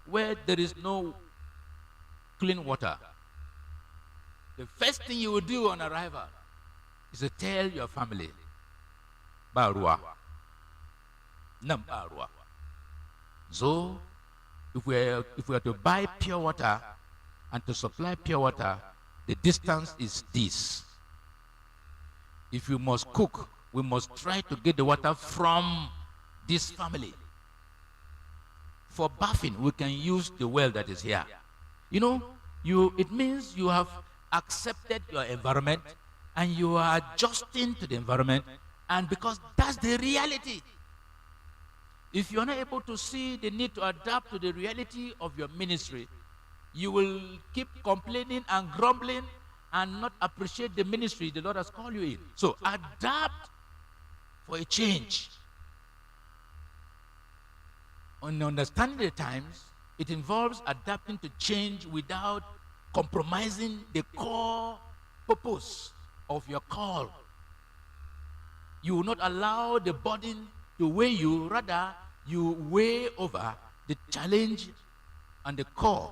where there is no clean water, the first thing you will do on arrival is to tell your family, Barua, Nam Barua. So, if we are to buy pure water and to supply pure water, the distance is this. If you must cook, we must try to get the water from this family. For bathing, we can use the well that is here. You know, it means you have accepted your environment and you are adjusting to the environment, and because that's the reality. If you're not able to see the need to adapt to the reality of your ministry, you will keep complaining and grumbling and not appreciate the ministry the Lord has called you in. So adapt for a change. On understanding the times, it involves adapting to change without compromising the core purpose of your call. You will not allow the burden to weigh you, rather you weigh over the challenge and the core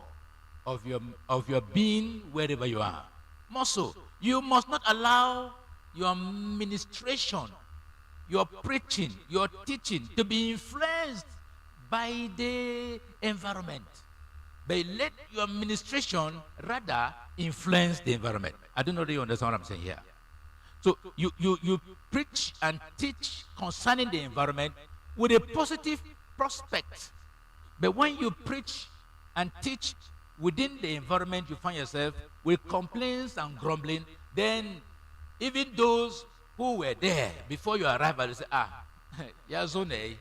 of your being wherever you are. More so, you must not allow your ministration, your preaching, your teaching to be influenced by the environment. But let your administration rather influence the environment. I don't know if you understand what I'm saying here. So you preach and teach concerning the environment with a positive prospect. But when you preach and teach within the environment you find yourself with complaints and grumbling, then even those who were there before you arrived, they say, yazone,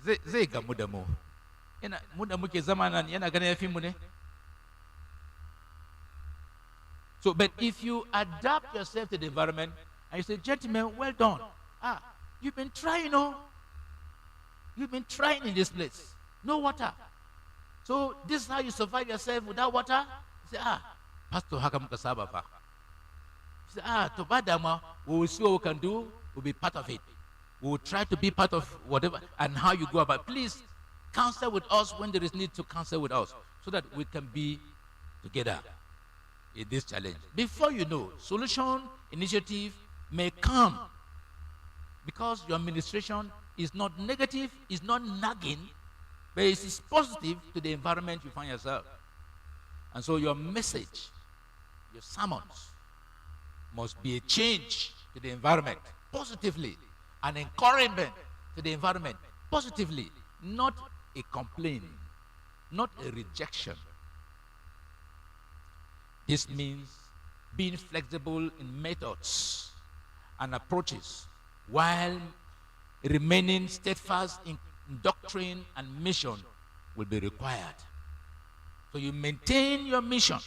zega mudamu. Mudamu ke zamanan yana gana yafi mu ne. So, but if you adapt yourself to the environment and you say, gentlemen, well done. You've been trying, You've been trying in this place. No water. So this is how you survive yourself without water? You say, Pastor, how come kasaba pa? You say, Tobadama, we will see what we can do. We'll be part of it. We will try to be part of whatever and how you go about. Please counsel with us when there is need to counsel with us so that we can be together in this challenge. Before you know, solution initiative may come because your administration is not negative, is not nagging, but it is positive to the environment you find yourself. And so your message, your sermons must be a change to the environment positively, an encouragement to the environment positively, not a complaint, not a rejection. This means being flexible in methods and approaches while remaining steadfast in doctrine and mission will be required. So you maintain your mission.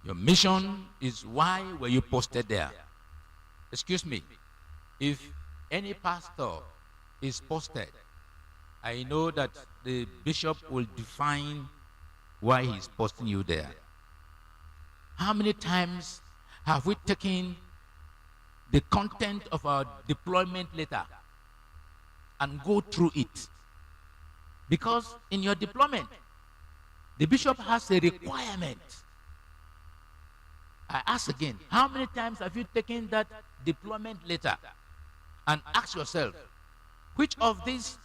Your mission is why were you posted there. Excuse me, if any pastor is posted, I know that the bishop will define why he's posting you there. How many times have we taken the content of our deployment letter and go through it? Because in your deployment, the bishop has a requirement. I ask again, how many times have you taken that deployment letter and asked yourself, which of these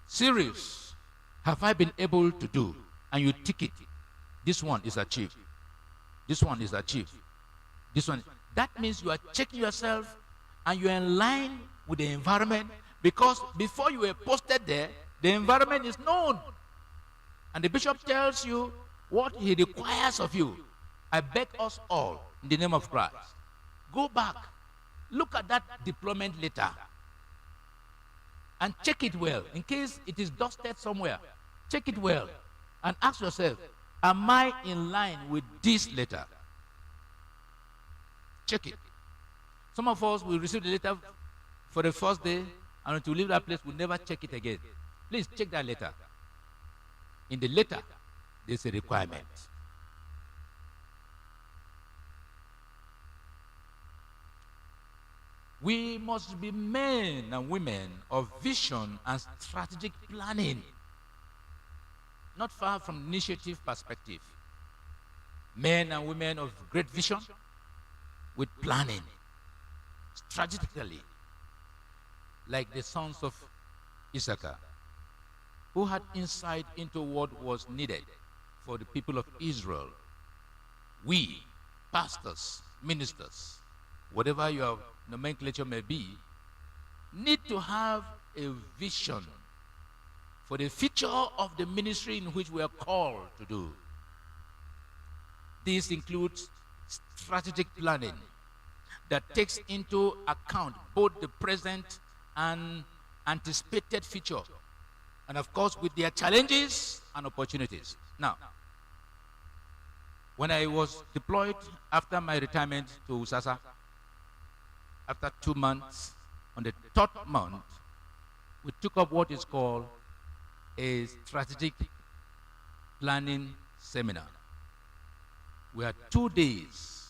series have I been able to do? And you tick it. This one is achieved. This one is achieved. This one. That means you are checking yourself and you are in line with the environment, because before you were posted there, the environment is known. And the bishop tells you what he requires of you. I beg us all, in the name of Christ, go back, look at that deployment letter, and check it well. In case it is dusted somewhere, check it well, and ask yourself, am I in line with this letter? Check it. Some of us will receive the letter for the first day, and until we leave that place, we'll never check it again. Please check that letter. In the letter, there's a requirement. We must be men and women of vision and strategic planning. not far from initiative perspective. Men and women of great vision with planning, strategically, like the sons of Issachar, who had insight into what was needed for the people of Israel. We, pastors, ministers, whatever your nomenclature may be, need to have a vision for the future of the ministry in which we are called to do. This includes strategic planning that takes into account both the present and anticipated future, and of course with their challenges and opportunities. Now, when I was deployed after my retirement to Usasa, after 2 months, on the third month, we took up what is called a strategic planning seminar. We had 2 days,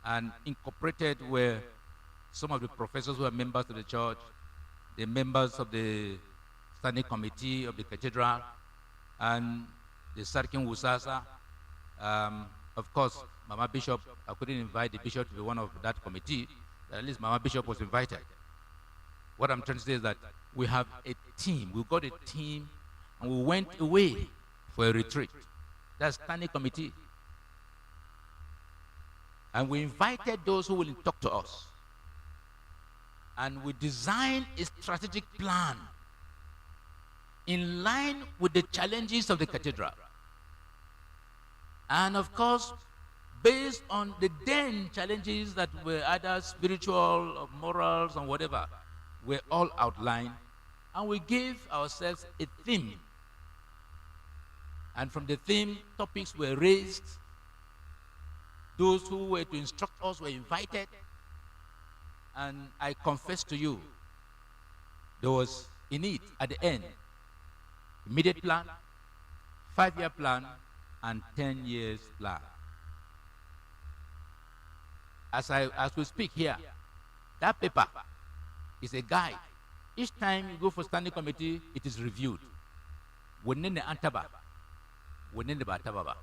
and incorporated were some of the professors who are members of the church, the members of the standing committee of the cathedral, and the Sarkin Wusasa. Of course, Mama Bishop, I couldn't invite the bishop to be one of that committee, but at least Mama Bishop was invited. What I'm trying to say is that we have a team. We got a team, and we went away for a retreat. That's standing committee. And we invited those who will talk to us. And we designed a strategic plan in line with the challenges of the cathedral. And of course, based on the then challenges that were either spiritual or morals and whatever, were all outlined, and we gave ourselves a theme. And from the theme, topics were raised. Those who were to instruct us were invited. And I confess to you, there was in it, at the end, immediate plan, 5-year plan, and 10 years plan. As we speak here, that paper is a guide. Each time you go for standing committee, it is reviewed. Within the antaba, within the batababa.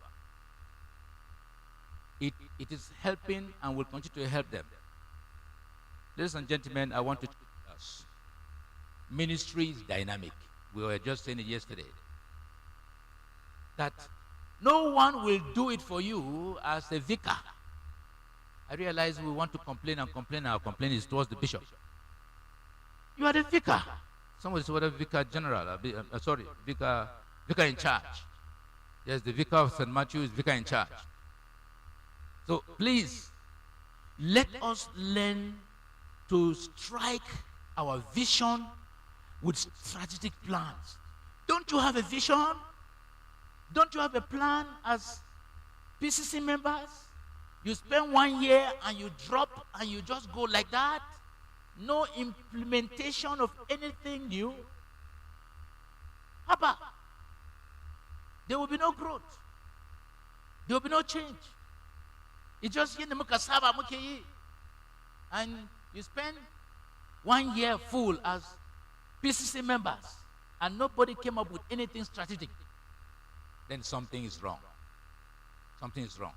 It is helping and will continue to help them. Ladies and gentlemen, I want to tell us, ministry is dynamic. We were just saying it yesterday. That no one will do it for you as a vicar. I realize we want to complain and complain. Our complaint is towards the bishop. You are the vicar. Somebody said, what a vicar general? Vicar in charge. Yes, the vicar of St. Matthew is vicar in charge. So please, let us learn to strike our vision with strategic plans. Don't you have a vision? Don't you have a plan as PCC members? You spend 1 year and you drop and you just go like that? No implementation of anything new? How about? There will be no growth. There will be no change. It's just and you spend 1 year full as PCC members and nobody came up with anything strategic. Then something is wrong. Something is wrong.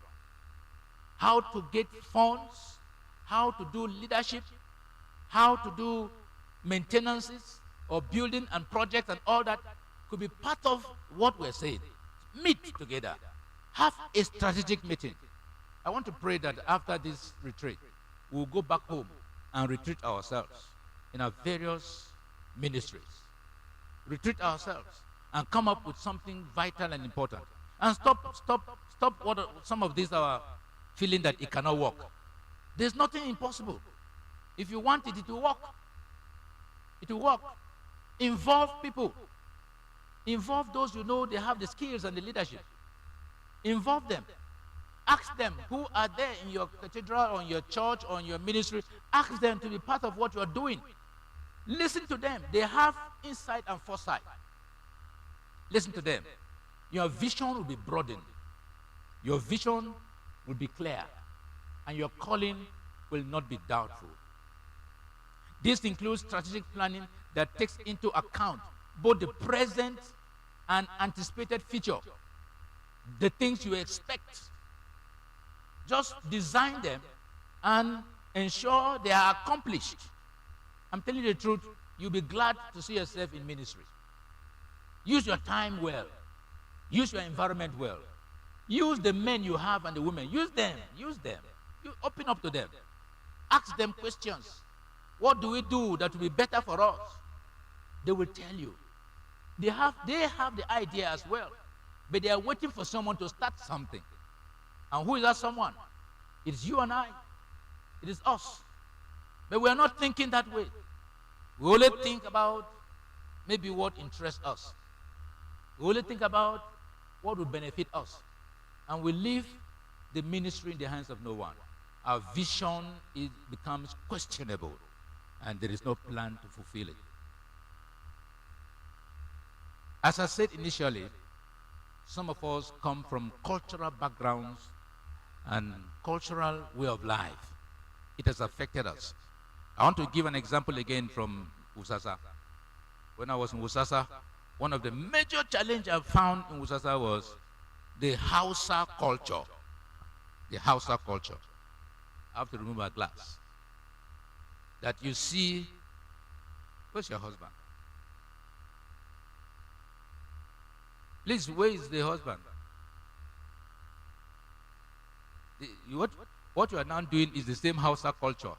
How to get funds, how to do leadership, how to do maintenances or building and projects and all that could be part of what we're saying. Meet together. Have a strategic meeting. I want to pray that after this retreat, we'll go back home and retreat ourselves in our various ministries. Retreat ourselves and come up with something vital and important. And stop what some of these are feeling that it cannot work. There's nothing impossible. If you want it, it will work. It will work. Involve people. Involve those you know they have the skills and the leadership. Involve them. Ask them who are there in your cathedral, or in your church, or in your ministry. Ask them to be part of what you are doing. Listen to them. They have insight and foresight. Listen to them. Your vision will be broadened. Your vision will be clear. And your calling will not be doubtful. This includes strategic planning that takes into account both the present an anticipated future, the things you expect. Just design them and ensure they are accomplished. I'm telling you the truth, you'll be glad to see yourself in ministry. Use your time well. Use your environment well. Use the men you have and the women. Use them. Use them. You open up to them. Ask them questions. What do we do that will be better for us? They will tell you. They have the idea as well. But they are waiting for someone to start something. And who is that someone? It's you and I. It is us. But we are not thinking that way. We only think about maybe what interests us. We only think about what will benefit us. And we leave the ministry in the hands of no one. Our vision becomes questionable, and there is no plan to fulfill it. As I said initially, some of us come from cultural backgrounds and cultural way of life. It has affected us. I want to give an example again from Usasa. When I was in Usasa, one of the major challenges I found in Usasa was the Hausa culture. The Hausa culture. I have to remove my glass. That you see, where's your husband? Please, where is the husband? What you are now doing is the same Hausa culture.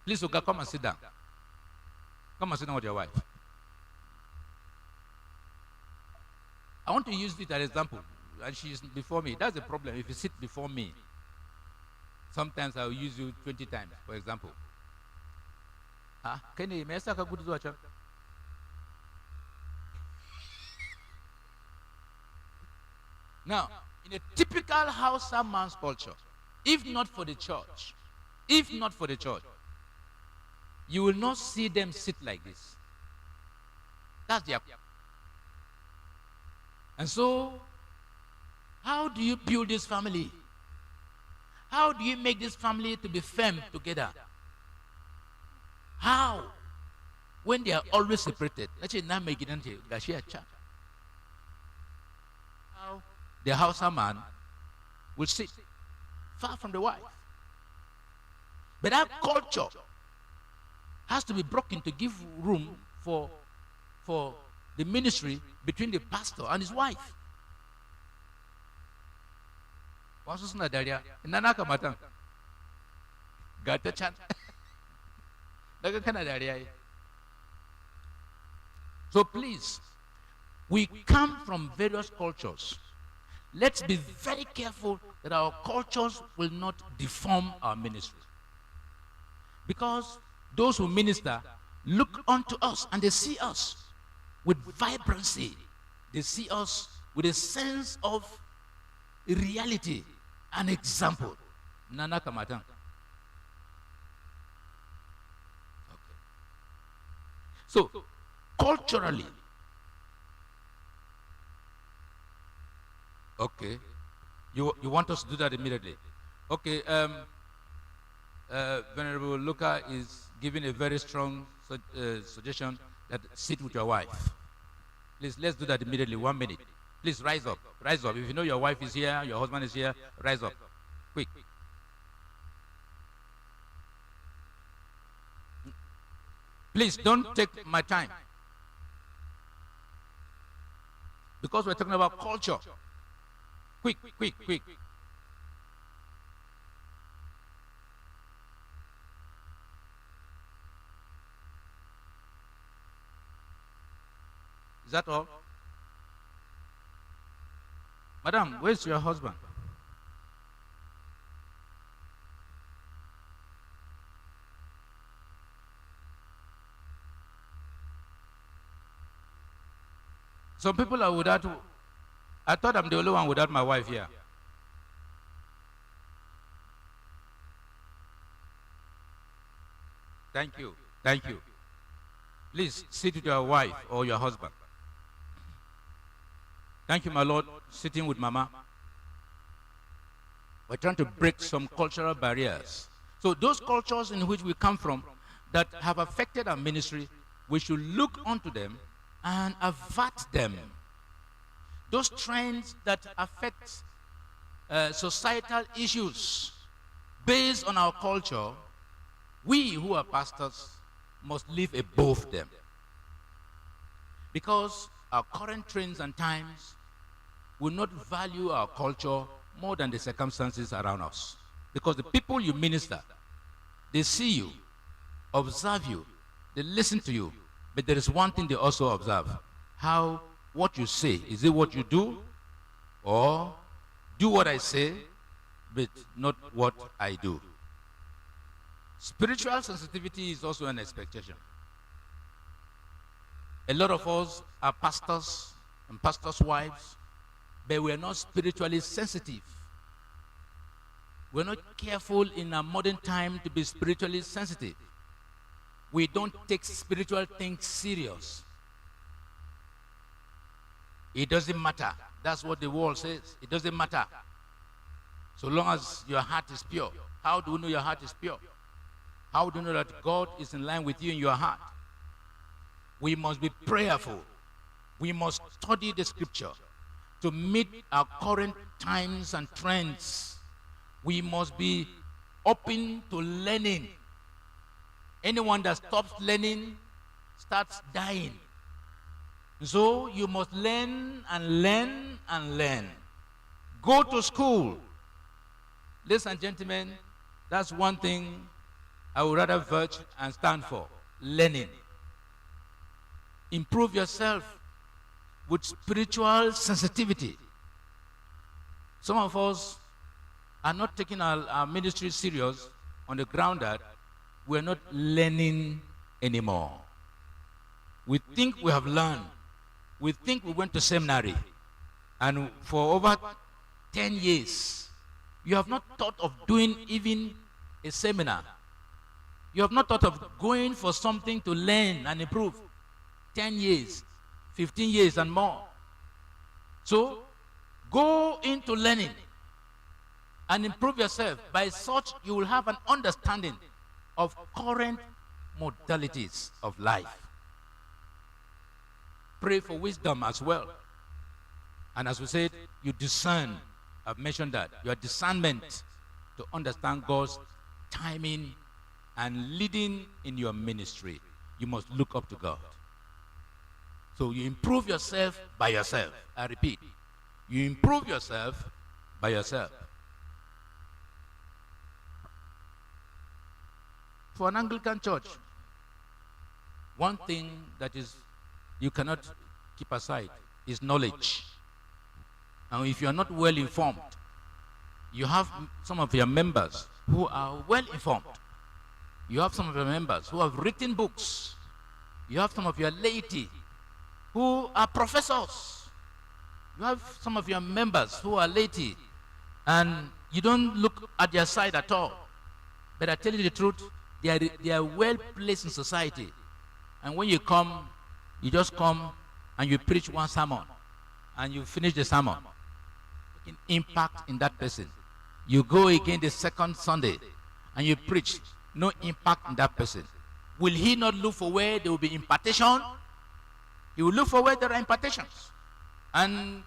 Please, Oga, come and sit down. Come and sit down with your wife. I want to use it as an example. And she is before me. That's the problem. If you sit before me, sometimes I will use you 20 times, for example. Now, in a typical Hausa man's culture, if not for the church, you will not see them sit like this. That's their. And so, how do you build this family? How do you make this family to be firm together? How? When they are always separated. How the Hausa man will sit far from the wife. But that culture has to be broken to give room for the ministry between the pastor and his wife. So please, we come from various cultures. Let's be very careful that our cultures will not deform our ministry. Because those who minister look unto us and they see us with vibrancy. They see us with a sense of reality, an example. Nana Kamatan. Okay. So, culturally, okay, you want us to do that immediately. Okay, Venerable Luca is giving a very strong suggestion that sit with your wife. Please, let's do that immediately, 1 minute. Please rise up, rise up. If you know your wife is here, your husband is here, rise up, quick. Please, don't take my time. Because we're talking about culture. Quick, quick, quick. Is that all? Madam, where's your husband? Some people are without. I thought I'm the only one without my wife here. Thank you. Thank you. Please sit with your wife or your husband. Thank you, my Lord, sitting with Mama. We're trying to break some cultural barriers. So those cultures in which we come from that have affected our ministry, we should look onto them and avert them those trends that affect societal issues based on our culture, we who are pastors must live above them. Because our current trends and times will not value our culture more than the circumstances around us. Because the people you minister, they see you, observe you, they listen to you, but there is one thing they also observe. What you say, is it what you do? Or do what I say, but not what I do? Spiritual sensitivity is also an expectation. A lot of us are pastors and pastors' wives, but we are not spiritually sensitive. We're not careful in our modern time to be spiritually sensitive. We don't take spiritual things serious. It doesn't matter. That's what the world says. It doesn't matter. So long as your heart is pure. How do you know your heart is pure? How do you know that God is in line with you in your heart? We must be prayerful. We must study the scripture to meet our current times and trends. We must be open to learning. Anyone that stops learning starts dying. So you must learn and learn and learn. Go to school. Ladies and gentlemen, that's one thing I would rather verge and stand for. Learning. Improve yourself with spiritual sensitivity. Some of us are not taking our ministry serious on the ground that we're not learning anymore. We think we have learned. We think we went to seminary. And for over 10 years, you have not thought of doing even a seminar. You have not thought of going for something to learn and improve. 10 years, 15 years and more. So, go into learning and improve yourself. By such, you will have an understanding of current modalities of life. Pray for wisdom as well. And as we said, you discern. I've mentioned that. Your discernment to understand God's timing and leading in your ministry. You must look up to God. So you improve yourself by yourself. I repeat, you improve yourself by yourself. For an Anglican church, one thing that is you cannot keep aside is knowledge. And if you are not well informed, you have some of your members who are well informed. You have some of your members who have written books. You have some of your laity who are professors. You have some of your members who are laity, and you don't look at their side at all. But I tell you the truth, they are well placed in society. And when you come, you just come and you preach one sermon, and you finish the sermon. Making impact in that person. You go again the second Sunday, and you preach, no impact in that person. Will he not look for where there will be impartation? He will look for where there are impartations. And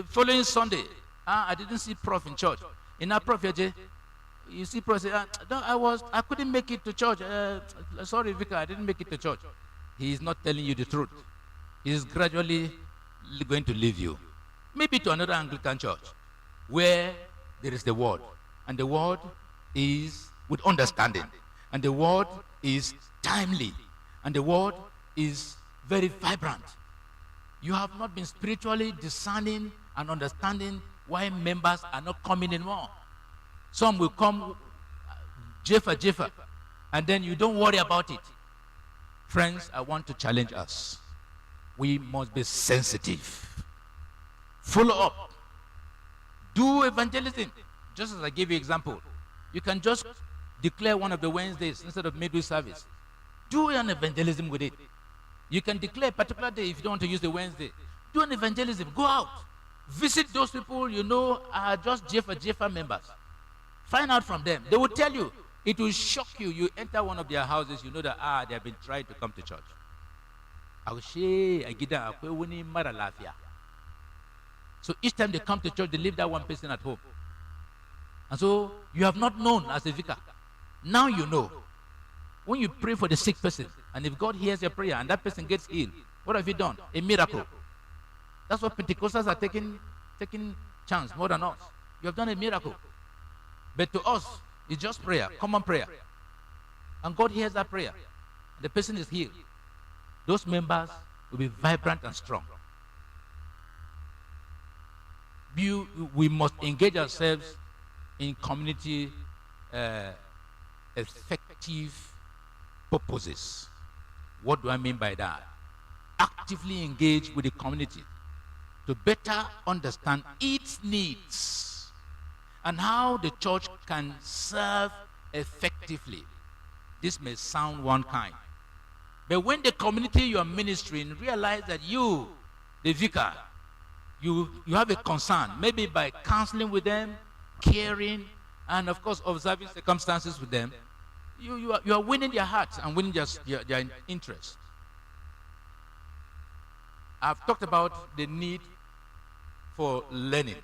following Sunday, I didn't see Prof in church. In our Prof, you see Prof say, I couldn't make it to church. Sorry, Vicar, I didn't make it to church. He is not telling you the truth. He is gradually going to leave you. Maybe to another Anglican church where there is the word. And the word is with understanding. And the word is timely. And the word is very vibrant. You have not been spiritually discerning and understanding why members are not coming anymore. Some will come jeffa, and then you don't worry about it. Friends, I want to challenge us. We must be sensitive. Follow up. Do evangelism. Just as I gave you example. You can just declare one of the Wednesdays instead of midweek service. Do an evangelism with it. You can declare a particular day if you don't want to use the Wednesday. Do an evangelism. Go out. Visit those people you know are just jeffa members. Find out from them. They will tell you. It will shock you. You enter one of their houses, you know that they have been trying to come to church. So each time they come to church, they leave that one person at home. And so you have not known as a vicar. Now you know. When you pray for the sick person, and if God hears your prayer and that person gets healed, what have you done? A miracle. That's what Pentecostals are taking chance more than us. You have done a miracle. But to us, it's just prayer, common prayer. And God hears that prayer. The person is healed. Those members will be vibrant and strong. We must engage ourselves in community effective purposes. What do I mean by that? Actively engage with the community to better understand its needs and how the church can serve effectively. This may sound one kind, but when the community you are ministering realize that you, the vicar, you have a concern, maybe by counseling with them, caring, and of course observing circumstances with them, you are winning their hearts and winning their interest. I've talked about the need for learning.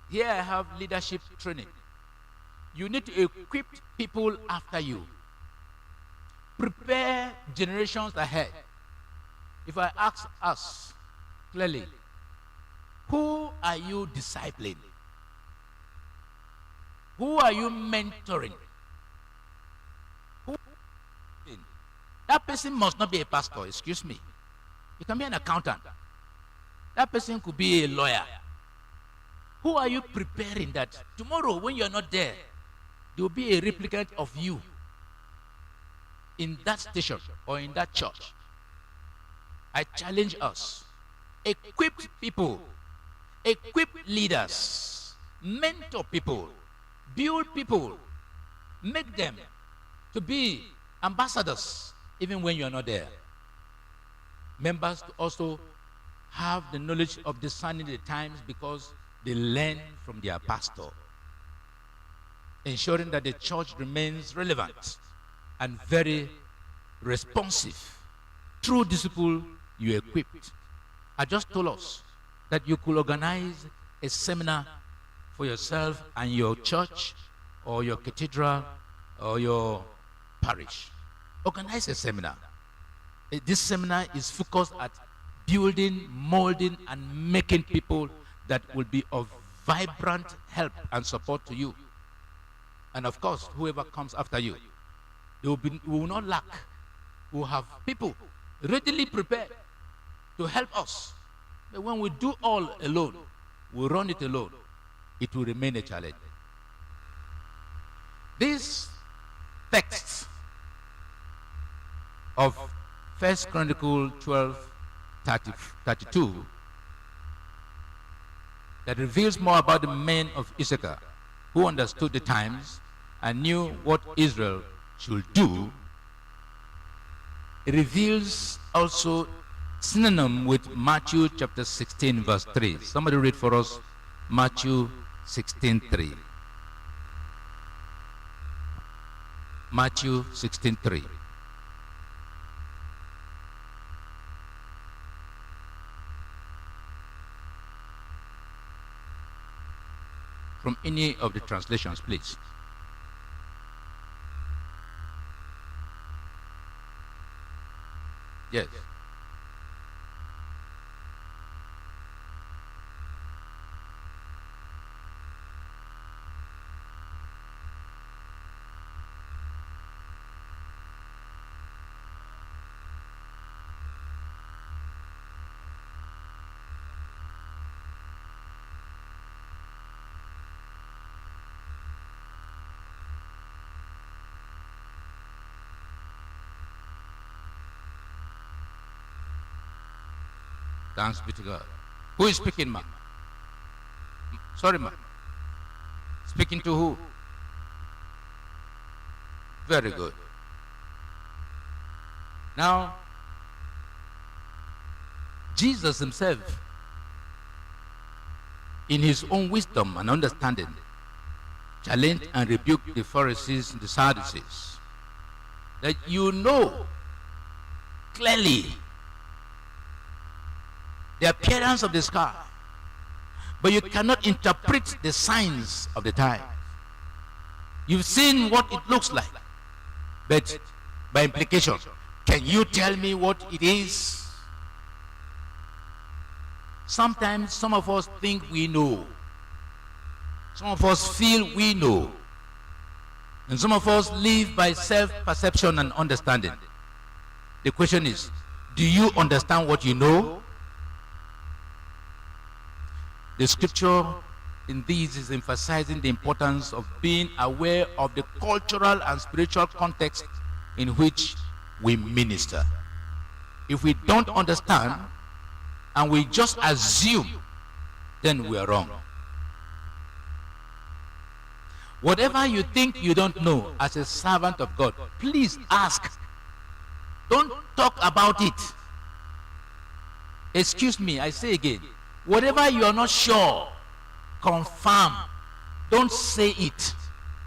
Here I have leadership training. You need to equip people after you. Prepare generations ahead. If I ask us clearly, who are you discipling? Who are you mentoring? That person must not be a pastor, excuse me. You can be an accountant. That person could be a lawyer. Who are you preparing that tomorrow when you're not there, there will be a replicant of you in that station or in that church? I challenge us. Equip people. Equip leaders. Mentor people. Build people. Make them to be ambassadors even when you're not there. Members to also have the knowledge of discerning the times because they learn from their pastor. Ensuring that the church remains relevant and very responsive. Through disciple, you equipped. I just told us that you could organize a seminar for yourself and your church or your cathedral or your parish. Organize a seminar. This seminar is focused at building, molding, and making people that will be of vibrant help and support to you. And of course, whoever comes after you, we will not lack. We will have people readily prepared to help us. But when we do all alone, we run it alone, it will remain a challenge. This text of 1 Chronicles 12:32 that reveals more about the men of Issachar who understood the times and knew what Israel should do. It reveals also synonym with Matthew chapter 16 verse 3. Somebody read for us Matthew 16:3. Matthew 16:3. From any of the translations, please. Yes. Thanks be to God. Who is speaking, ma'am? Sorry, ma'am. Speaking to who? Very good. Now, Jesus himself, in his own wisdom and understanding, challenged and rebuked the Pharisees and the Sadducees. That you know clearly the appearance of the sky but you cannot interpret the signs of the times. You've seen what it looks like, but by implication, can you tell me what it is? Sometimes some of us think we know. Some of us feel we know. And some of us live by self-perception and understanding. The question is, do you understand what you know? The scripture in these is emphasizing the importance of being aware of the cultural and spiritual context in which we minister. If we don't understand and we just assume, then we are wrong. Whatever you think you don't know as a servant of God, please ask. Don't talk about it. Excuse me, I say again, whatever you are not sure, confirm. Don't say it.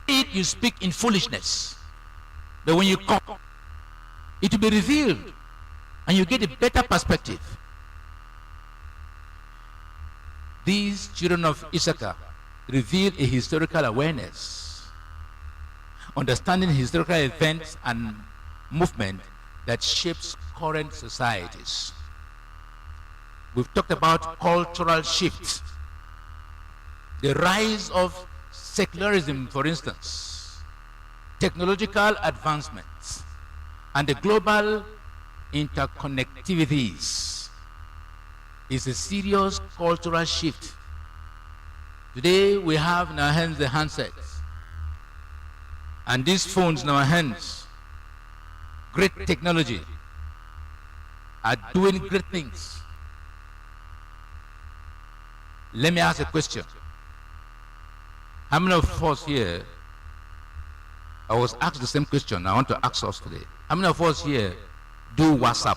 You speak in foolishness. But when you come, it will be revealed and you get a better perspective. These children of Issachar reveal a historical awareness, understanding historical events and movement that shapes current societies. We've talked about cultural shifts, the rise of secularism, for instance, technological advancements, and the global interconnectivities is a serious cultural shift. Today we have in our hands the handsets, and these phones in our hands, great technology, are doing great things. Let me ask a question. How many of us here, I was asked the same question, I want to ask us today. How many of us here do WhatsApp?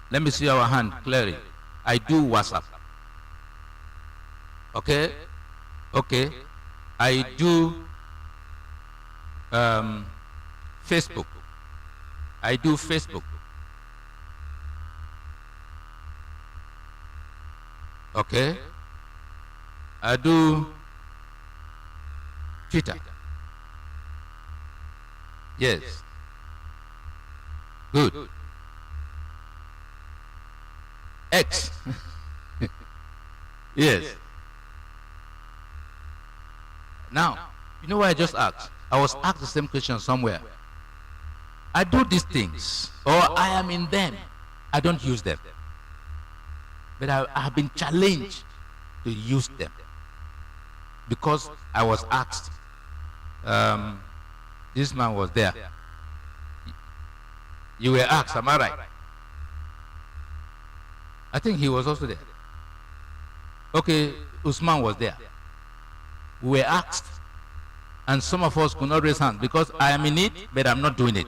Let me see our hand clearly. I do WhatsApp. Okay? Okay. I do Facebook. I do Facebook. Okay? I do Twitter. Yes. Good. X. Yes. Now, you know what I just asked? I was asked the same question somewhere. I do these things, or I am in them. I don't use them. But I have been challenged to use them because I was asked. This man was there. You were asked, am I right? I think he was also there. Okay, Usman was there. We were asked, and some of us could not raise hands because I am in it, but I'm not doing it.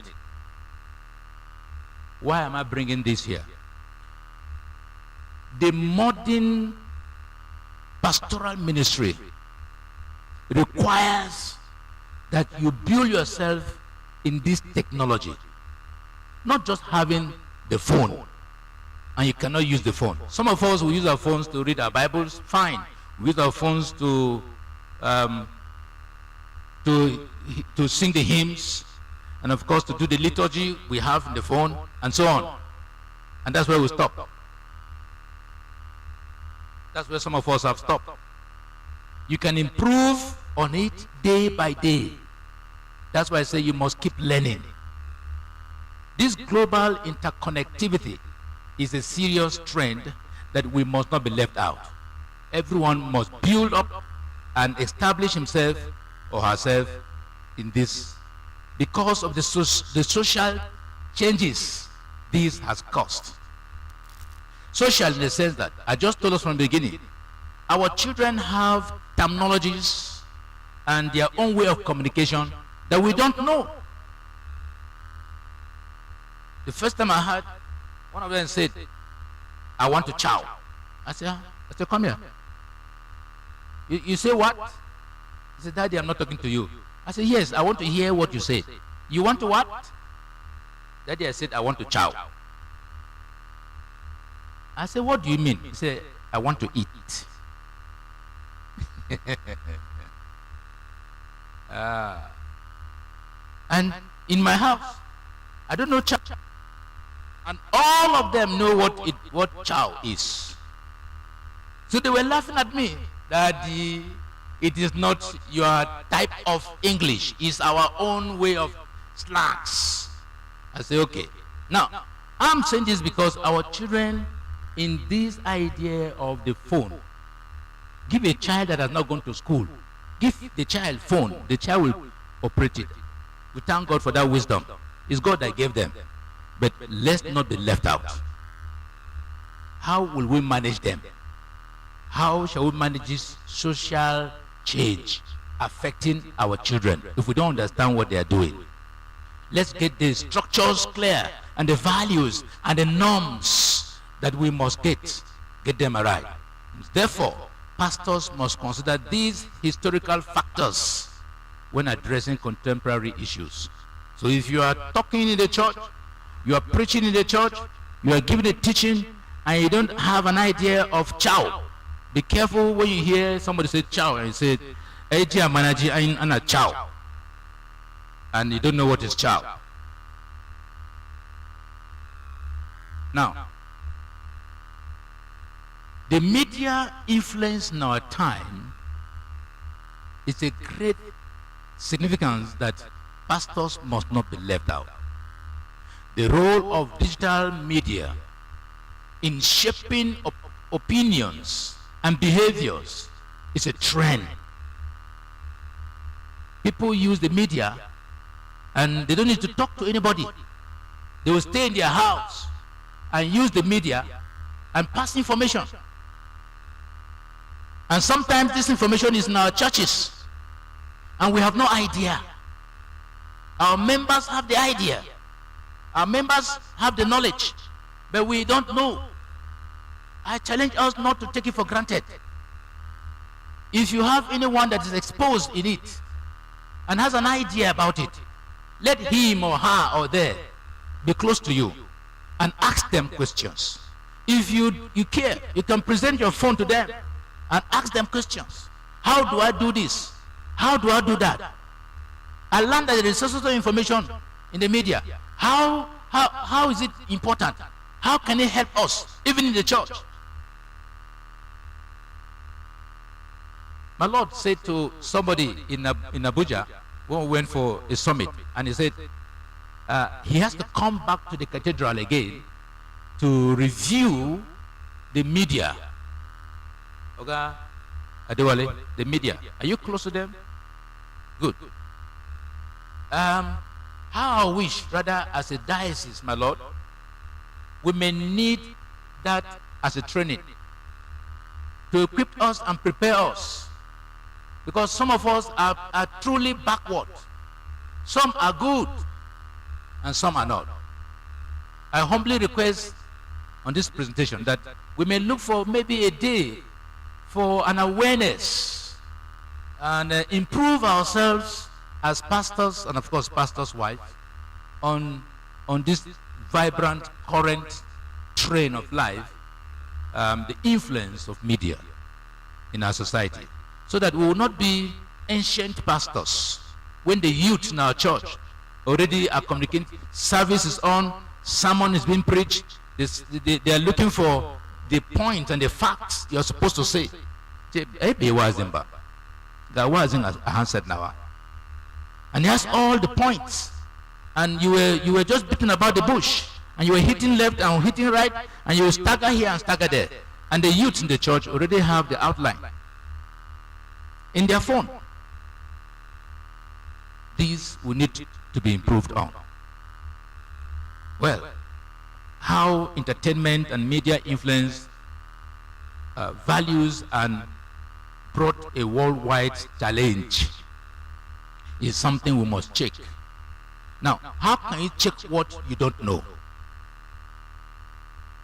Why am I bringing this here? The modern pastoral ministry requires that you build yourself in this technology. Not just having the phone, and you cannot use the phone. Some of us will use our phones to read our Bibles, fine. We use our phones to sing the hymns, and of course to do the liturgy we have in the phone, and so on. And that's where we stop. That's where some of us have stopped. You can improve on it day by day. That's why I say you must keep learning. This global interconnectivity is a serious trend that we must not be left out. Everyone must build up and establish himself or herself in this because of the social changes this has caused. Social in the sense that I just told us from the beginning, our children have terminologies and their own way of communication that we don't know. The first time I heard, one of them said, I want to chow. I said, come here. You say what? He said, Daddy, I'm not talking to you. I said, yes, I want to hear what you say. You want to what? Daddy, I said, I want to chow. I said, what do you mean? He said, I want to eat. And in my house, I don't know chow. And all of them know what chow is. So they were laughing at me, Daddy, it is not your type of English, it's our own way of slangs. I say, okay. Now, I'm saying this because our children, in this idea of the phone, give a child that has not gone to school, give the child phone, the child will operate it. We thank God for that wisdom. It's God that gave them. But let's not be left out. How will we manage them? How shall we manage this social change affecting our children if we don't understand what they are doing? Let's get the structures clear and the values and the norms that we must get them right. Therefore, pastors must consider these historical factors when addressing contemporary issues. So if you are talking in the church, you are preaching in the church, you are giving a teaching, and you don't have an idea of chow, be careful when you hear somebody say chow and you say, chow, and you don't know what is chow. Now, the media influence in our time is a great significance that pastors must not be left out. The role of digital media in shaping opinions and behaviors is a trend. People use the media and they don't need to talk to anybody. They will stay in their house and use the media and pass information. And sometimes this information is in our churches and we have no idea. Our members have the idea. Our members have the knowledge, but we don't know. I challenge us not to take it for granted. If you have anyone that is exposed in it and has an idea about it, let him or her or they be close to you and ask them questions. If you care, you can present your phone to them and ask them questions. How do I do this? How do I do that? I learned that there is social information in the media. How is it important? How can it help us, even in the church? My Lord said to somebody in Abuja when we went for a summit, and he said he has to come back to the cathedral again to review the media. Okay, Adewale, the media. Are you close to them? Good. How I wish, rather, as a diocese, my Lord, we may need that as a training to equip us and prepare us. Because some of us are truly backward. Some are good and some are not. I humbly request on this presentation that we may look for maybe a day for an awareness and improve ourselves as pastors and of course pastors' wives on this vibrant current train of life, the influence of media in our society, so that we will not be ancient pastors when the youth in our church already are communicating, service is on, sermon is being preached, they are looking for the point and the facts you're supposed to say. And he has all the points, and you were just beating about the bush, and you were hitting left and hitting right, and you will stagger here and stagger there, and the youth in the church already have the outline in their phone. These will need to be improved on. Well, how entertainment and media influence values and brought a worldwide challenge is something we must check. Now, how can you check what you don't know?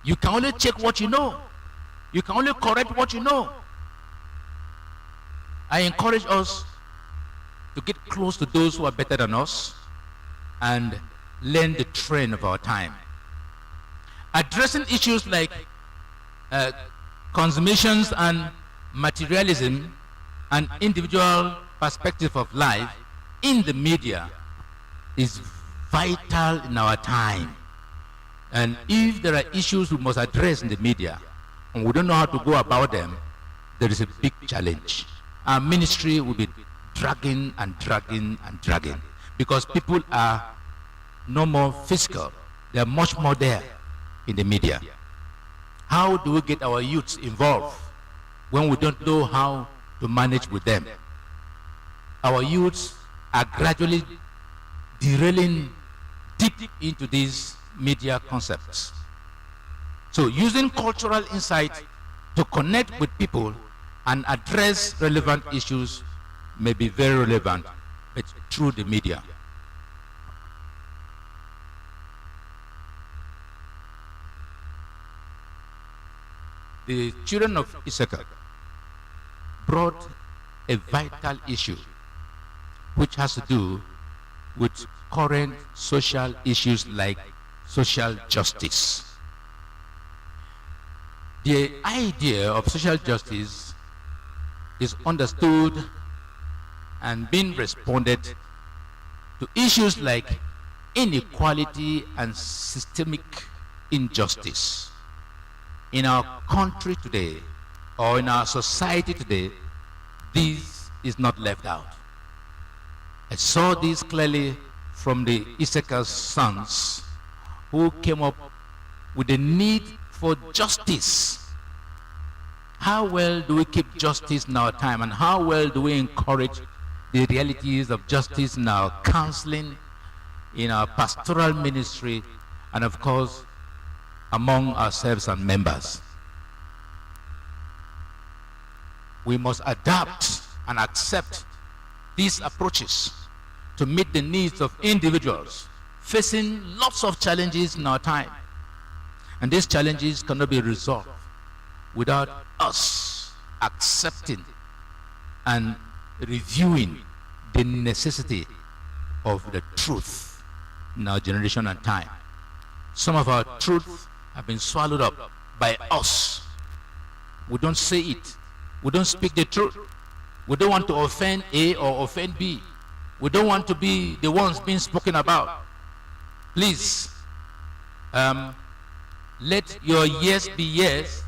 You can only check what you know. You can only correct what you know. I encourage us to get close to those who are better than us and learn the trend of our time. Addressing issues like Consummations and materialism and individual perspective of life in the media is vital in our time. And if there are issues we must address in the media and we don't know how to go about them, there is a big challenge. Our ministry will be dragging and dragging and dragging because people are no more physical. They are much more there in the media. How do we get our youths involved when we don't know how to manage with them? Our youths are gradually derailing deep into these media concepts. So using cultural insight to connect with people and address relevant issues may be very relevant, but through the media. The children of Issachar brought a vital issue which has to do with current social issues like social justice. The idea of social justice is understood and being responded to issues like inequality and systemic injustice. In our country today, or in our society today, this is not left out. I saw this clearly from the Issachar's sons who came up with the need for justice. How well do we keep justice in our time, and how well do we encourage the realities of justice in our counseling, in our pastoral ministry, and of course among ourselves and members? We must adapt and accept these approaches to meet the needs of individuals facing lots of challenges in our time. And these challenges cannot be resolved without us accepting and reviewing the necessity of the truth in our generation and time. Some of our truths have been swallowed up by us. We don't say it. We don't speak the truth. We don't want to offend A or offend B. We don't want to be the ones being spoken about. Please, let your yes be yes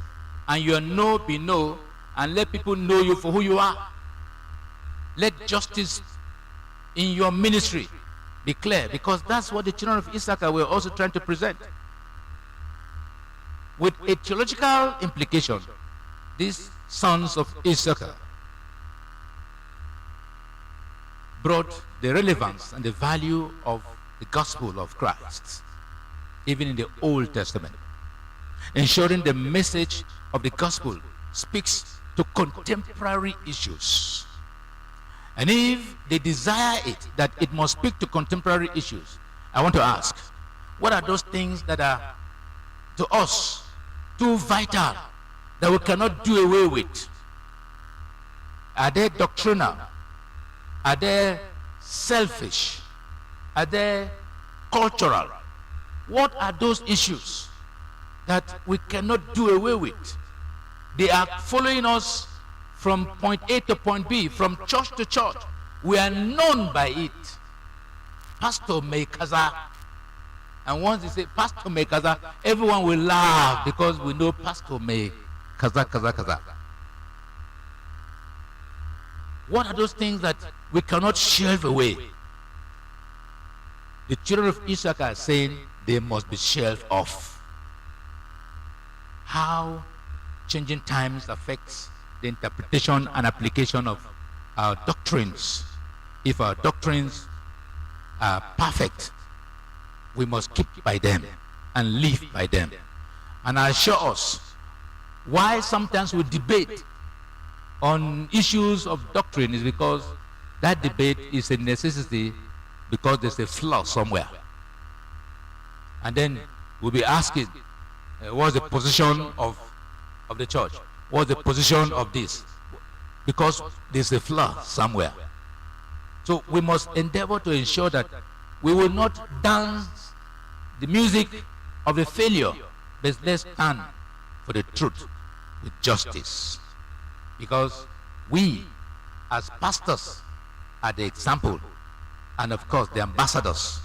and your no be no, and let people know you for who you are. Let justice in your ministry be clear, because that's what the children of Issachar were also trying to present. With a theological implication, these sons of Issachar brought the relevance and the value of the gospel of Christ, even in the Old Testament, ensuring the message of the gospel speaks to contemporary issues. And if they desire it, that it must speak to contemporary issues, I want to ask, what are those things that are to us too vital that we cannot do away with? Are they doctrinal? Are they selfish? Are they cultural? What are those issues that we cannot do away with? They are following us from point A to point B, from church to church. We are known by it. Pastor Mekaza. And once they say Pastor Mekaza, everyone will laugh because we know Pastor Mekaza. What are those things that we cannot shelve away? The children of Issachar are saying they must be shelved off. How changing times affects the interpretation and application of our doctrines. If our doctrines are perfect, we must keep by them and live by them. And I assure us, why sometimes we debate on issues of doctrine is because that debate is a necessity, because there's a flaw somewhere. And then we'll be asking, what's the position of the church? What's the position of this? Because there's a flaw somewhere. So we must endeavor to ensure that we will not dance the music of the failure, but let's stand for the truth with justice. Because we, as pastors, are the example, and of course the ambassadors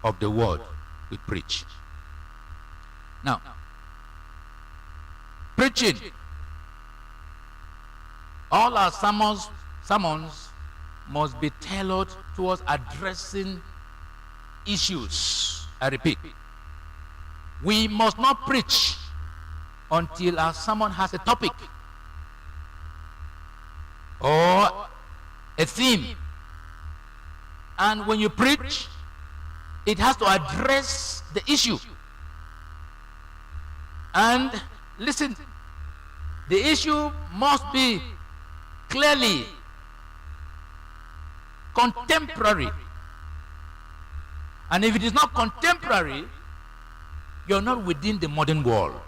of the word we preach. Now, preaching, all our sermons must be tailored towards addressing issues. I repeat, we must not preach until our sermon has a topic or a theme. And when you preach, it has to address the issue. And listen, the issue must be clearly contemporary. And if it is not contemporary, you're not within the modern world.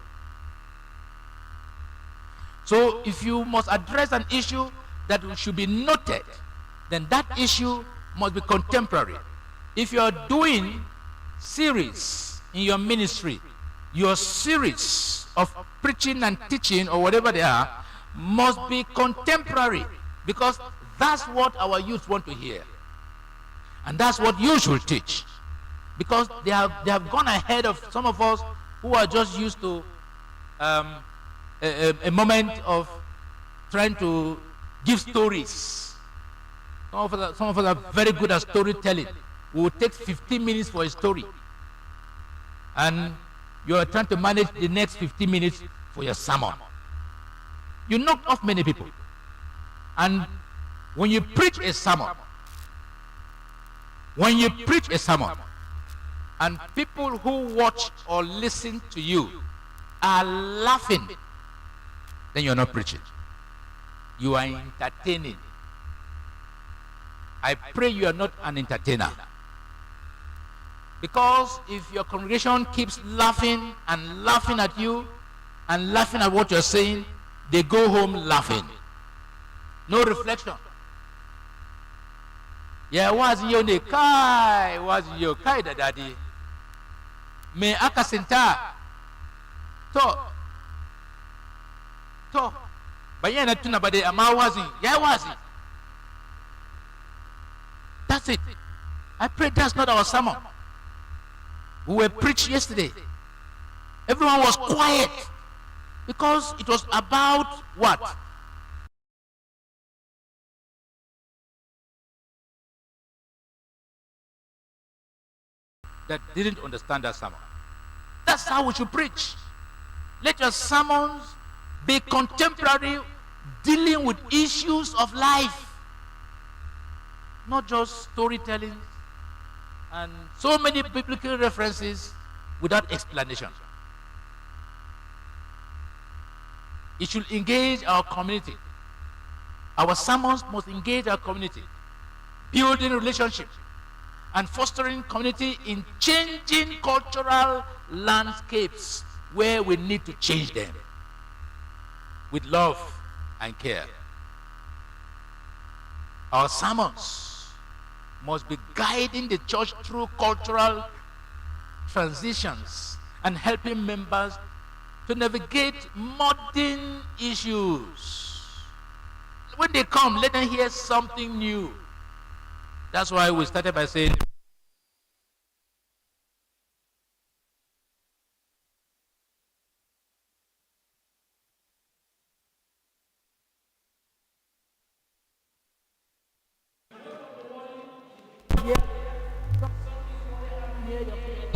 So if you must address an issue that should be noted, then that issue must be contemporary. If you are doing series in your ministry, your series of preaching and teaching or whatever they are must be contemporary, because that's what our youth want to hear, and that's what you should teach, because they have gone ahead of some of us who are just used to a moment of trying to give stories. Some of us are very good at storytelling. We will take 15 minutes for a story, and you are trying to manage the next 15 minutes for your sermon. You knock off many people. And when you preach a sermon, and people who watch or listen to you are laughing, then you're not preaching. You are entertaining. I pray you are not an entertainer. Because if your congregation keeps laughing and laughing at you and laughing at what you're saying, they go home laughing. No reflection. Yeah, was you ne kai, was you kai da daddy. Me akasinta. To. Bayana tuna bade amawazi. Yeah, was it? That's it. I pray that's not our sermon. We were preached yesterday. Everyone was quiet because it was about what? That didn't understand that sermon. That's how we should preach. Let your sermons be contemporary, dealing with issues of life, not just storytelling and so many biblical references without explanation. It should engage our community. Our sermons must engage our community, building relationships and fostering community in changing cultural landscapes where we need to change them with love and care. Our sermons must be guiding the church through cultural transitions and helping members to navigate modern issues. When they come, let them hear something new. That's why we started by saying,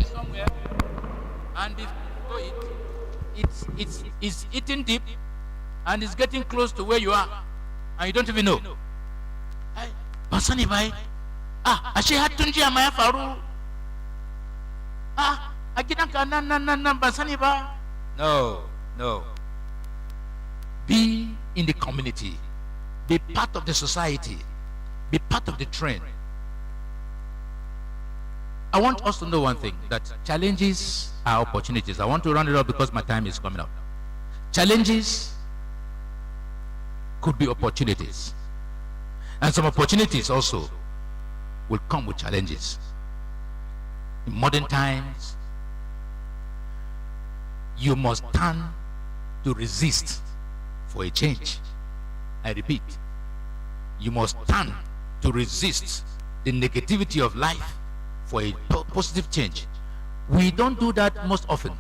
somewhere, and before it's eating deep, and it's getting close to where you are, and you don't even know. Basani bai, ashe hatunji amaya faru. Agidanka nan basani ba. No. Be in the community. Be part of the society. Be part of the trend. I want us to know one thing, that challenges are opportunities. I want to round it up because my time is coming up. Challenges could be opportunities. And some opportunities also will come with challenges. In modern times, you must stand to resist for a change. I repeat, you must stand to resist the negativity of life for a positive change. We don't do that most often.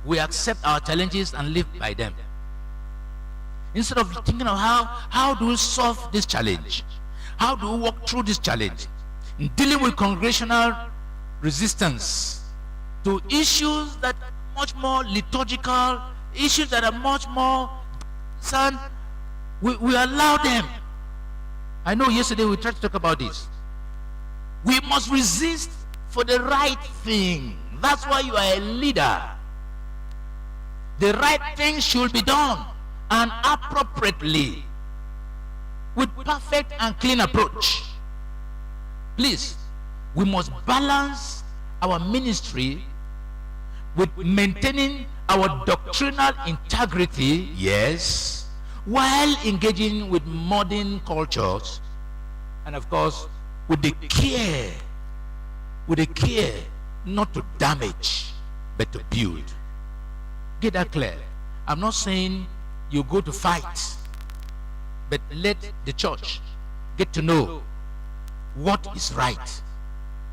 We accept our challenges and live by them. Instead of thinking of how do we solve this challenge? How do we walk through this challenge? In dealing with congregational resistance to issues that are much more liturgical, issues that are much more concerned, we allow them. I know yesterday we tried to talk about this. We must resist for the right thing. That's why you are a leader. The right thing should be done, and appropriately, with perfect and clean approach. Please, we must balance our ministry with maintaining our doctrinal integrity, yes, while engaging with modern cultures, and of course, with the care not to damage, but to build. Get that clear. I'm not saying you go to fight, but let the church get to know what is right,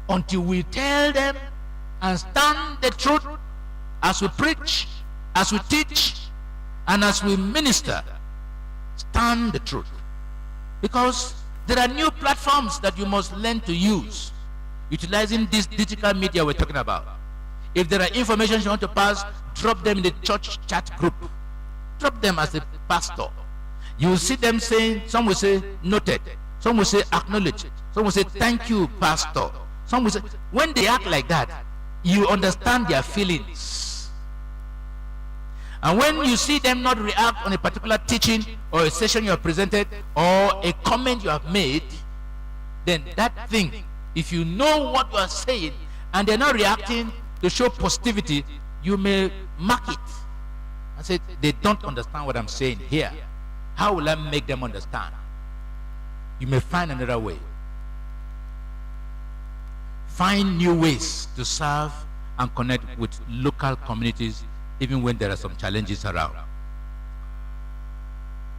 until we tell them and stand the truth as we preach, as we teach, and as we minister. Stand the truth, because there are new platforms that you must learn to use, utilizing this digital media we're talking about. If there are information you want to pass, drop them in the church chat group. Drop them as a pastor. You will see them saying, some will say noted, some will say acknowledged, some will say thank you, pastor. Some will say, when they act like that, you understand their feelings. And when you see them not react on a particular teaching or a session you have presented or a comment you have made, then that thing, if you know what you are saying and they're not reacting to show positivity, you may mark it and say, they don't understand what I'm saying here. How will I make them understand? You may find another way. Find new ways to serve and connect with local communities, even when there are some challenges around.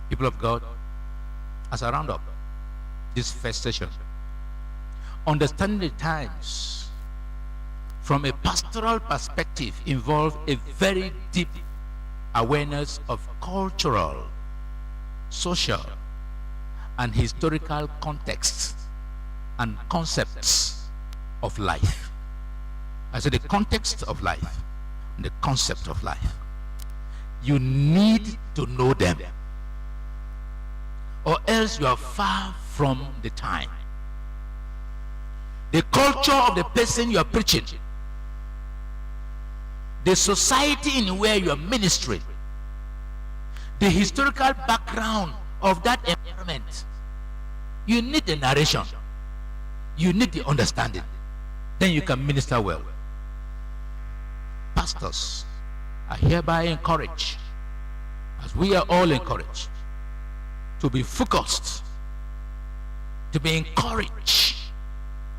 People of God, as I round up this first session, understanding the times from a pastoral perspective involves a very deep awareness of cultural, social, and historical contexts and concepts of life. I said the context of life, the concept of life. You need to know them, or else you are far from the time. The culture of the person you are preaching, the society in where you are ministering, the historical background of that environment. You need the narration. You need the understanding. Then you can minister well. Pastors are hereby encouraged, as we are all encouraged, to be focused, to be encouraged,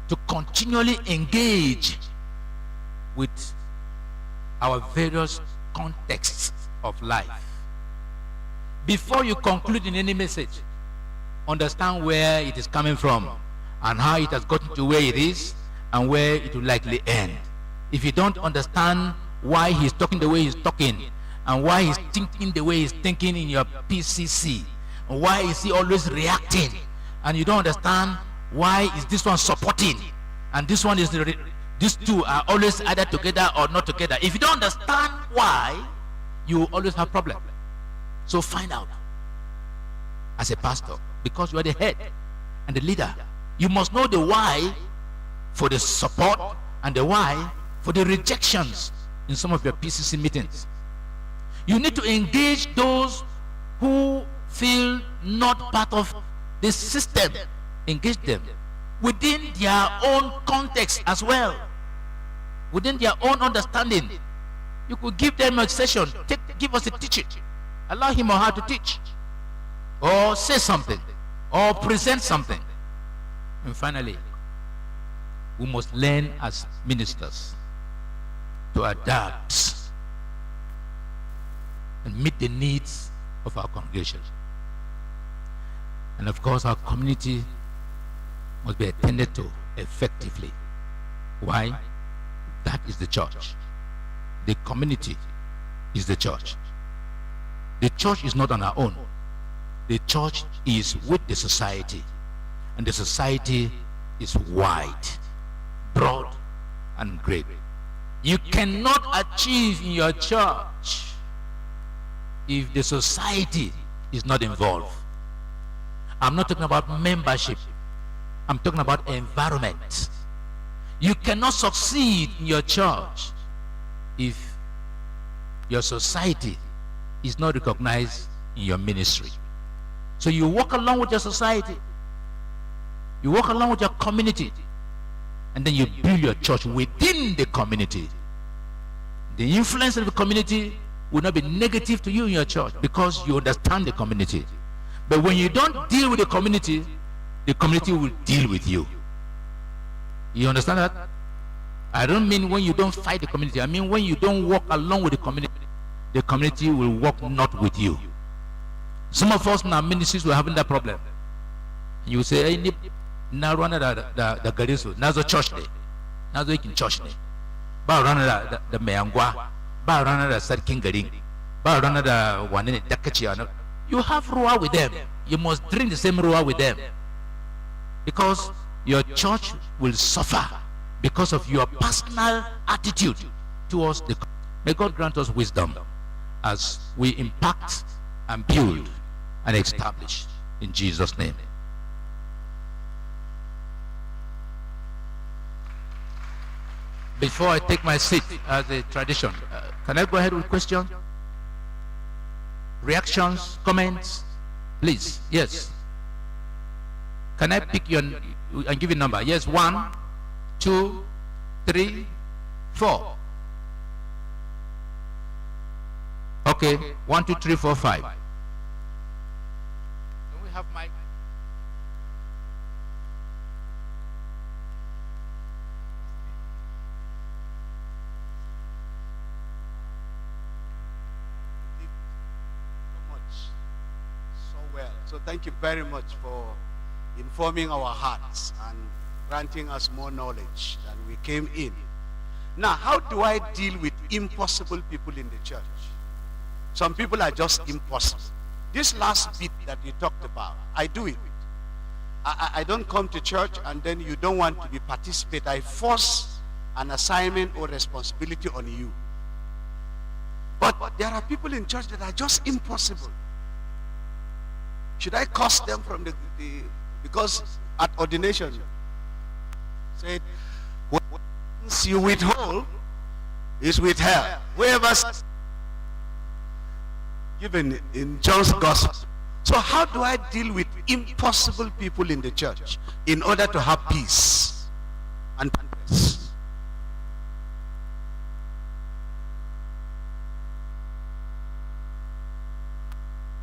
to continually engage with our various contexts of life. Before you conclude in any message, understand where it is coming from and how it has gotten to where it is and where it will likely end. If you don't understand why he's talking the way he's talking and why he's thinking the way he's thinking in your PCC, and why is he always reacting, and you don't understand why is this one supporting and this one is these two are always either together or not together. If you don't understand why, you will always have problem. So find out as a pastor, because you are the head and the leader. You must know the why for the support and the why for the rejections in some of your PCC meetings. You need to engage those who feel not part of this system. Engage them within their own context as well, within their own understanding. You could give them a session, give us a teaching, allow him or her to teach, or say something, or present something. And finally, we must learn as ministers to adapt and meet the needs of our congregation. And of course, our community must be attended to effectively. Why? That is the church. The community is the church. The church is not on our own. The church is with the society. And the society is wide, broad, and great. You cannot achieve in your church if the society is not involved. I'm not talking about membership. I'm talking about environment. You cannot succeed in your church if your society is not recognized in your ministry. So you walk along with your society, you walk along with your community, and then you build your church within the community. The influence of the community will not be negative to you in your church because you understand the community. But when you don't deal with the community will deal with you. You understand that? I don't mean when you don't fight the community. I mean when you don't walk along with the community will walk not with you. Some of us in our ministries were having that problem. You say, hey, na run the gariso, na zo church day, na zo ikin church day. Ba run the meangwa, ba run the sarkin garing, ba run the one in the dakachi. You have ruwa with them. You must drink the same ruwa with them. Because your church will suffer because of your personal attitude towards the. May God grant us wisdom as we impact and build and establish in Jesus' name. Before I take my seat as a tradition, can I go ahead with questions? Reactions, comments? Please, yes. Can I pick your and give you a number? Yes, 1, 2, 3, 4. Okay, 1, 2, 3, 4, 5. Can we have mic? So thank you very much for informing our hearts and granting us more knowledge than we came in. Now, how do I deal with impossible people in the church? Some people are just impossible. This last bit that you talked about, I do it. I don't come to church and then you don't want to be participate. I force an assignment or responsibility on you. But there are people in church that are just impossible. Should I curse them from the because at ordination said what you withhold is withheld. Whoever's given in John's gospel. So how do I deal with impossible people in the church in order to have peace and peace?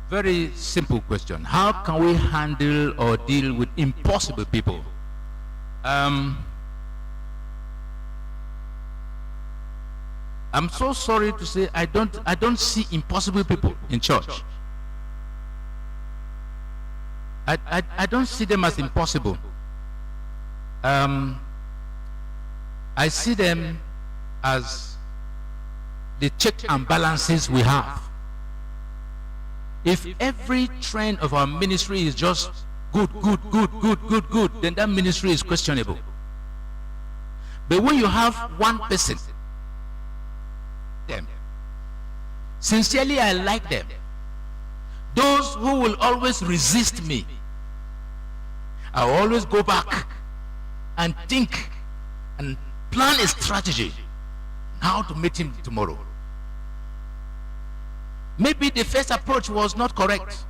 Very simple question. How can we handle or deal with impossible people? I'm so sorry to say I don't see impossible people in church. I don't see them as impossible. I see them as the check and balances we have. If every trend of our ministry is just good, then that ministry is questionable. But when you have one person, them, sincerely I like them. Those who will always resist me, I will always go back and think and plan a strategy how to meet him tomorrow. Maybe the first approach was not correct.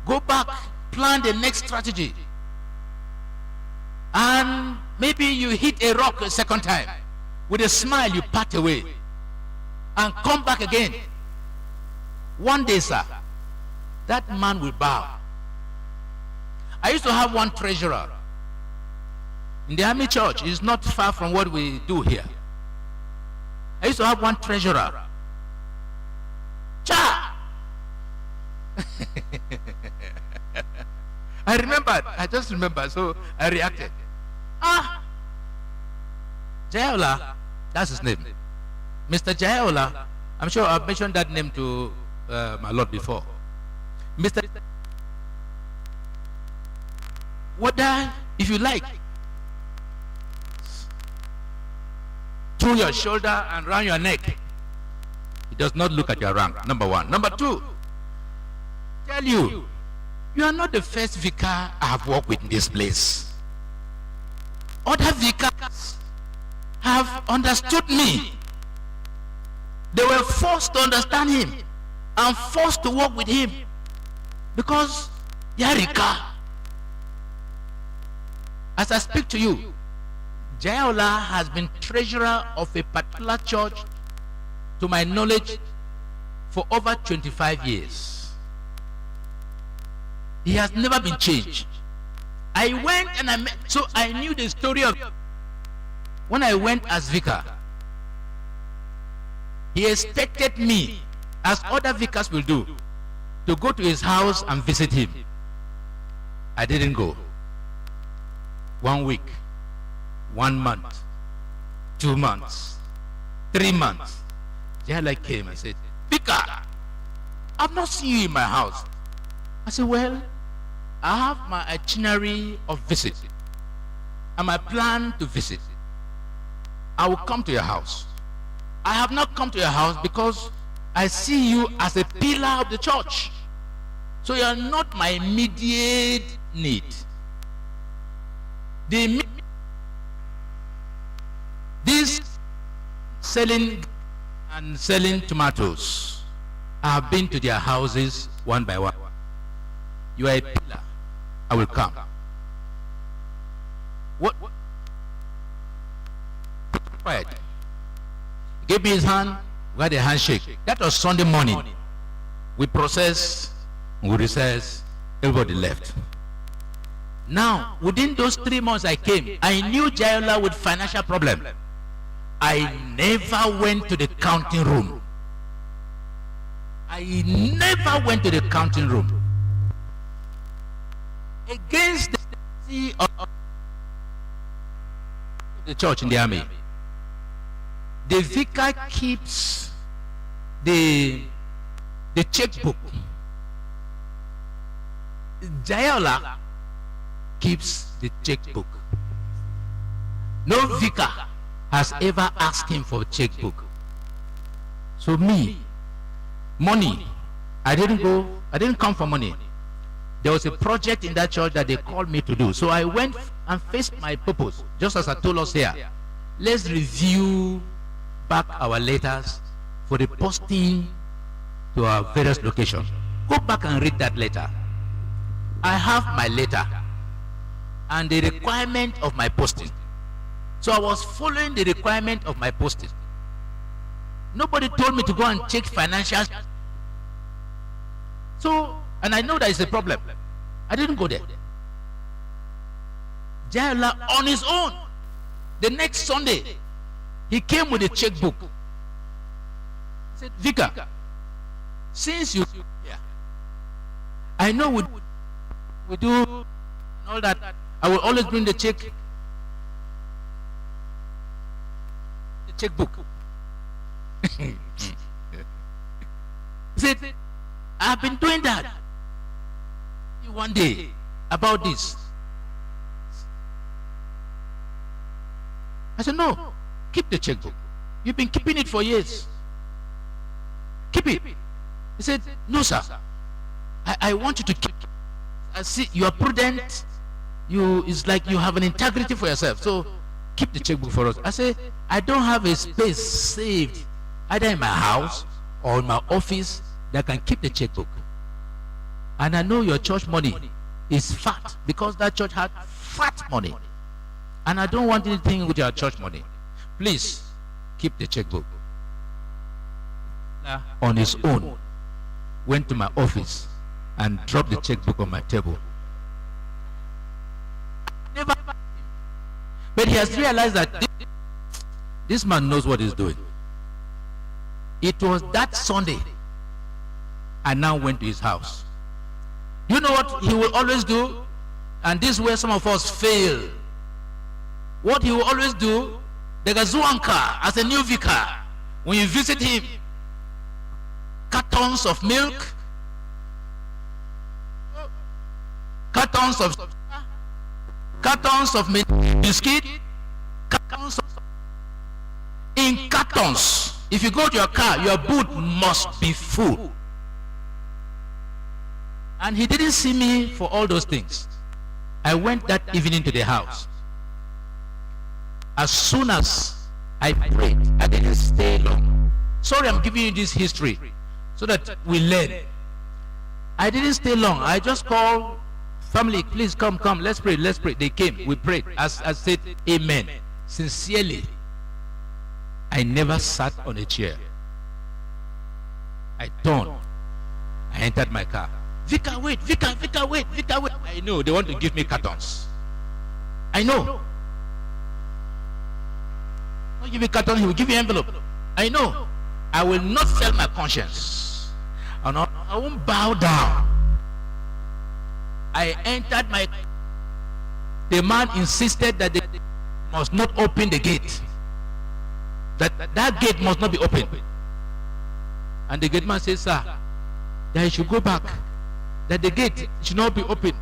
Go back, plan the next strategy. And maybe you hit a rock a second time. With a smile, you part away. And come back again. One day, sir, that man will bow. I used to have one treasurer. In the army church, it's not far from what we do here. I used to have one treasurer. I remembered. I just remembered. So I reacted. Jayola, that's his name. Mr. Jayola, I'm sure I've mentioned that name to my Lord before. Mr. Whether, if you like, through your shoulder and round your neck, he does not look at your rank, number one. Number two, tell you, you are not the first vicar I have worked with in this place. Other vicars have understood me. They were forced to understand him and forced to work with him because they are Rika. As I speak to you, Jayola has been treasurer of a particular church, to my knowledge, for over 25 years. He has never been changed. I went and I met, so I knew the story of when I went as vicar. He expected me, as other vicars will do, to go to his house and visit him. I didn't go. 1 week, 1 month, 2 months, 3 months. Jayola came and said, Vicar, I've not seen you in my house. I said, well, I have my itinerary of visit and my plan to visit. I will come to your house. I have not come to your house because I see you as a pillar of the church. So you are not my immediate need. This selling and selling tomatoes, I have been to their houses one by one. You are a pillar. I will come. What? Quiet. He gave me his hand. We had a handshake. That was Sunday morning. We processed, we recessed, everybody left. Now, within those 3 months I came, I knew Jayola with financial problem. I never went to the counting room. I never went to the counting room. Against the policy of the church in the army, the vicar keeps the checkbook. Jayola keeps the checkbook. No vicar has ever asked him for a checkbook. So me, money, I didn't come for money. There was a project in that church that they called me to do. So I went and faced my purpose, just as I told us here. Let's review back our letters for the posting to our various locations. Go back and read that letter. I have my letter and the requirement of my posting. So I was following the requirement of my posting. Nobody told me to go and check financials. So, and I know that is a problem. I didn't go there. Jayola on his own, the next Sunday, he came with a checkbook. He said, Vicar, since you here, I know we do and all that. I will always bring the checkbook. He said, I've been doing that. One day about this. I said, no, keep the checkbook. You've been keeping it for years. Keep it. He said, no, sir. I want you to keep it. I see you are prudent. It's like you have an integrity for yourself. So keep the checkbook for us. I said, I don't have a space saved either in my house or in my office that can keep the checkbook. And I know your church money is fat because that church had fat money. And I don't want anything with your church money. Please keep the checkbook. On his own, went to my office and dropped the checkbook on my table. Never. But he has realized that this man knows what he's doing. It was that Sunday I now went to his house. You know what he will always do? And this is where some of us fail. What he will always do, the Gazuanka, as a new vicar, when you visit him, cartons of milk, cartons of biscuit, cartons in cartons. If you go to your car, your boot must be full. And he didn't see me for all those things. I went that evening to the house. As soon as I prayed, I didn't stay long. Sorry, I'm giving you this history so that we learn. I didn't stay long. I just called family, please come, let's pray. They came, we prayed. As I said, amen. Sincerely, I never sat on a chair. I turned. I entered my car. Vicar, wait. I know they want to give me cartons. I know. Not give me carton, he will give you envelope. I know. I will not fail my conscience. I won't bow down. I entered my car. The man insisted that they must not open the gate. That gate must not be open. And the gate man says, sir, that he should go back. That the gate should not be open.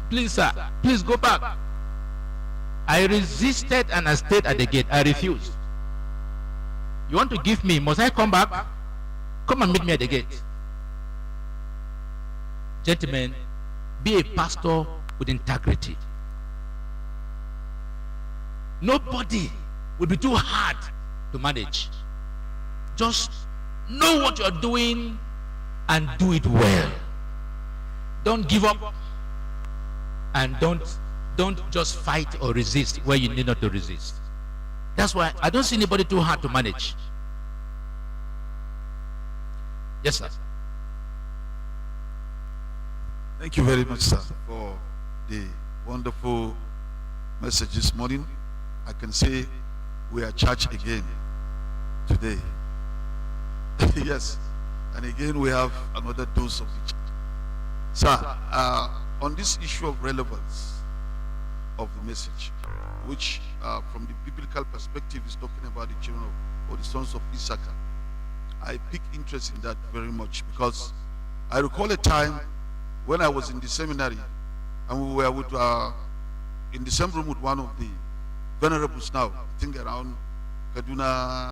Please, sir, please go back. I resisted and I stayed at the gate. I refused. You want to give me, must I come back? Come and meet me at the gate. Gentlemen, be a pastor with integrity. Nobody will be too hard to manage. Just know what you're doing and do it well. Don't give up, and don't just fight or resist where you need not to resist. That's why I don't see anybody too hard to manage. Yes, sir. Thank you very much, sir, for the wonderful message this morning. I can say we are church again today. Yes, and again we have another dose of the church. Sir, on this issue of relevance of the message, which from the biblical perspective is talking about the children of, or the sons of Issachar, I pick interest in that very much, because I recall a time when I was in the seminary and we were with, in the same room with one of the venerables now, I think around Kaduna.